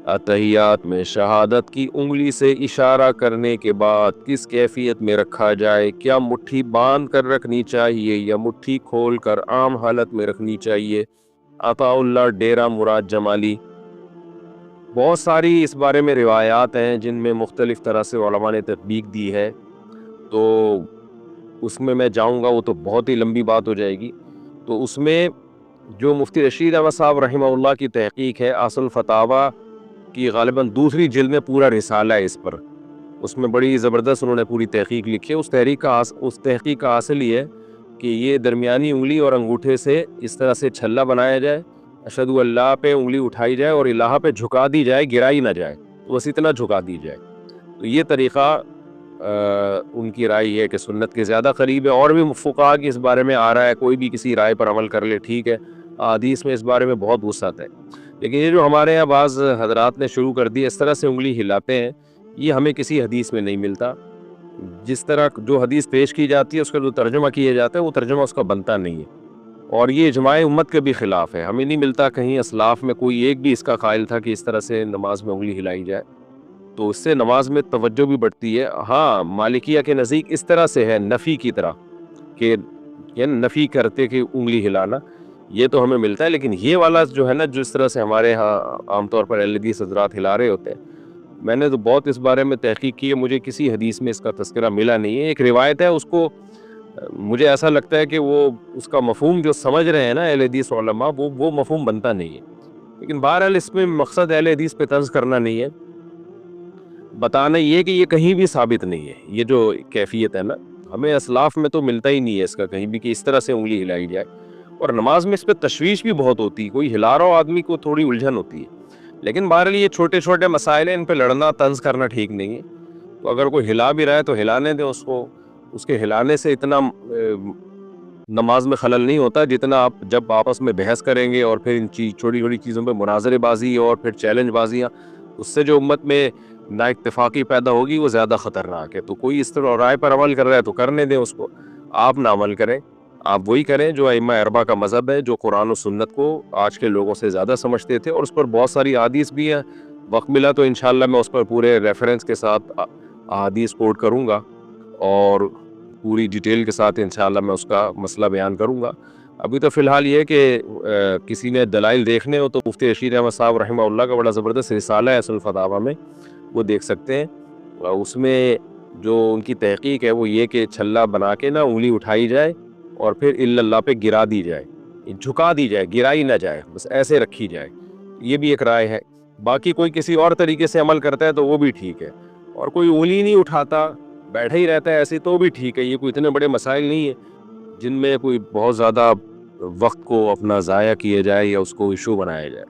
اتحیات میں شہادت کی انگلی سے اشارہ کرنے کے بعد کس کیفیت میں رکھا جائے؟ کیا مٹھی باندھ کر رکھنی چاہیے یا مٹھی کھول کر عام حالت میں رکھنی چاہیے؟ عطا اللہ ڈیرہ مراد جمالی۔ بہت ساری اس بارے میں روایات ہیں جن میں مختلف طرح سے علماء نے تطبیق دی ہے، تو اس میں جاؤں گا وہ تو بہت ہی لمبی بات ہو جائے گی۔ تو اس میں جو مفتی رشید احمد صاحب رحمہ اللہ کی تحقیق ہے اصل فتاوی کی، غالباً دوسری جلد میں پورا رسالہ ہے اس پر، اس میں بڑی زبردست انہوں نے پوری تحقیق لکھی ہے۔ اس تحقیق کا حاصل یہ ہے کہ یہ درمیانی انگلی اور انگوٹھے سے اس طرح سے چھلا بنایا جائے، اشہدو اللہ پہ انگلی اٹھائی جائے اور الہ پہ جھکا دی جائے، گرائی نہ جائے، بس اتنا جھکا دی جائے۔ تو یہ طریقہ ان کی رائے یہ ہے کہ سنت کے زیادہ قریب ہے، اور بھی فقہا کی اس بارے میں آ رہا ہے، کوئی بھی کسی رائے پر عمل کر لے ٹھیک ہے، حدیث میں اس بارے میں بہت وسعت ہے۔ لیکن یہ جو ہمارے یہاں بعض حضرات نے شروع کر دی اس طرح سے انگلی ہلاتے ہیں، یہ ہمیں کسی حدیث میں نہیں ملتا۔ جس طرح جو حدیث پیش کی جاتی ہے اس کا جو ترجمہ کیا جاتا ہے وہ ترجمہ اس کا بنتا نہیں ہے، اور یہ اجماع امت کے بھی خلاف ہے۔ ہمیں نہیں ملتا کہیں اسلاف میں کوئی ایک بھی اس کا قائل تھا کہ اس طرح سے نماز میں انگلی ہلائی جائے، تو اس سے نماز میں توجہ بھی بڑھتی ہے۔ ہاں مالکیہ کے نزدیک اس طرح سے ہے، نفی کی طرح، کہ یعنی نفی کرتے کہ انگلی ہلانا، یہ تو ہمیں ملتا ہے۔ لیکن یہ والا جو ہے نا، جس طرح سے ہمارے ہاں عام طور پر اہل حدیث حضرات ہلا رہے ہوتے ہیں، میں نے تو بہت اس بارے میں تحقیق کی ہے، مجھے کسی حدیث میں اس کا تذکرہ ملا نہیں ہے۔ ایک روایت ہے، اس کو مجھے ایسا لگتا ہے کہ وہ اس کا مفہوم جو سمجھ رہے ہیں نا اہل حدیث علماء، وہ مفہوم بنتا نہیں ہے۔ لیکن بہرحال اس میں مقصد اہل حدیث پہ طنز کرنا نہیں ہے، بتانا یہ کہ یہ کہیں بھی ثابت نہیں ہے۔ یہ جو کیفیت ہے نا، ہمیں اسلاف میں تو ملتا ہی نہیں ہے اس کا کہیں بھی کہ اس طرح سے انگلی ہلائی جائے، اور نماز میں اس پہ تشویش بھی بہت ہوتی ہے، کوئی ہلا رہا ہو آدمی کو تھوڑی الجھن ہوتی ہے۔ لیکن بہرحال یہ چھوٹے چھوٹے مسائل ہیں، ان پہ لڑنا طنز کرنا ٹھیک نہیں ہے۔ تو اگر کوئی ہلا بھی رہا ہے تو ہلانے دیں اس کو، اس کے ہلانے سے اتنا نماز میں خلل نہیں ہوتا جتنا آپ جب آپس میں بحث کریں گے اور پھر ان چھوٹی چھوٹی چیزوں پہ مناظرے بازی اور پھر چیلنج بازیاں، اس سے جو امت میں نا اتفاقی پیدا ہوگی وہ زیادہ خطرناک ہے۔ تو کوئی اس طرح رائے پر عمل کر رہا ہے تو کرنے دیں اس کو، آپ نہ عمل کریں، آپ وہی کریں جو ائمہ اربعہ کا مذہب ہے، جو قرآن و سنت کو آج کے لوگوں سے زیادہ سمجھتے تھے، اور اس پر بہت ساری احادیث بھی ہیں۔ وقت ملا تو انشاءاللہ میں اس پر پورے ریفرنس کے ساتھ احادیث کوٹ کروں گا، اور پوری ڈیٹیل کے ساتھ انشاءاللہ میں اس کا مسئلہ بیان کروں گا۔ ابھی تو فی الحال یہ کہ کسی نے دلائل دیکھنے ہو تو مفتی رشید احمد صاحب رحمہ اللہ کا بڑا زبردست رسالہ ہے اصل فتاوی میں، وہ دیکھ سکتے ہیں۔ اس میں جو ان کی تحقیق ہے وہ یہ کہ چھلا بنا کے نا انگلی اٹھائی جائے اور پھر الا اللہ پہ گرا دی جائے، جھکا دی جائے، گرائی نہ جائے، بس ایسے رکھی جائے۔ یہ بھی ایک رائے ہے۔ باقی کوئی کسی اور طریقے سے عمل کرتا ہے تو وہ بھی ٹھیک ہے، اور کوئی انگلی نہیں اٹھاتا بیٹھا ہی رہتا ہے ایسے تو بھی ٹھیک ہے۔ یہ کوئی اتنے بڑے مسائل نہیں ہیں جن میں کوئی بہت زیادہ وقت کو اپنا ضائع کیا جائے یا اس کو ایشو بنایا جائے۔